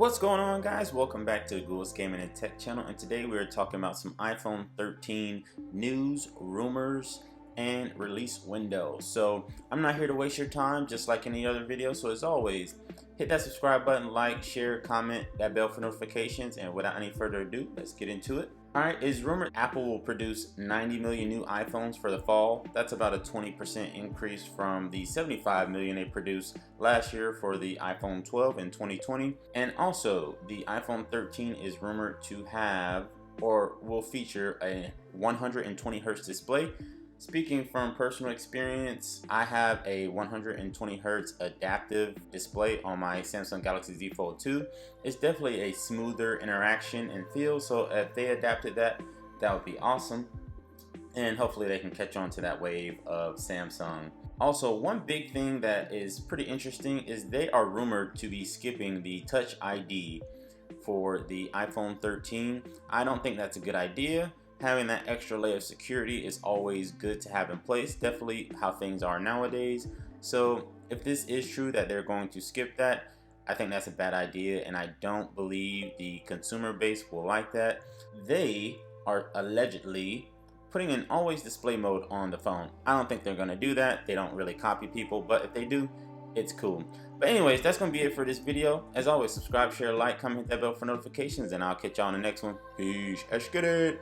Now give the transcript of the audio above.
What's going on, guys? Welcome back to the Gould's Gaming and Tech channel, and today we are talking about some iPhone 13 news, rumors, and release windows. So I'm not here to waste your time, just like any other video. So as always, hit that subscribe button, like, share, comment, that bell for notifications, and without any further ado, let's get into it. Alright, it's rumored Apple will produce 90 million new iPhones for the fall. That's about a 20% increase from the 75 million they produced last year for the iPhone 12 in 2020. And also, the iPhone 13 is rumored to have or will feature a 120 Hz display. Speaking from personal experience, I have a 120 Hz adaptive display on my Samsung Galaxy Z Fold 2. It's definitely a smoother interaction and feel, so if they adapted that, that would be awesome. And hopefully they can catch on to that wave of Samsung. Also, one big thing that is pretty interesting is they are rumored to be skipping the Touch ID for the iPhone 13. I don't think that's a good idea. Having that extra layer of security is always good to have in place, definitely how things are nowadays. So if this is true that they're going to skip that, I think that's a bad idea, and I don't believe the consumer base will like that. They are allegedly putting an always display mode on the phone. I don't think they're going to do that. They don't really copy people, but if they do, it's cool. But anyways, that's going to be it for this video. As always, subscribe, share, like, comment, hit that bell for notifications, and I'll catch y'all on the next one. Peace. Let's get it.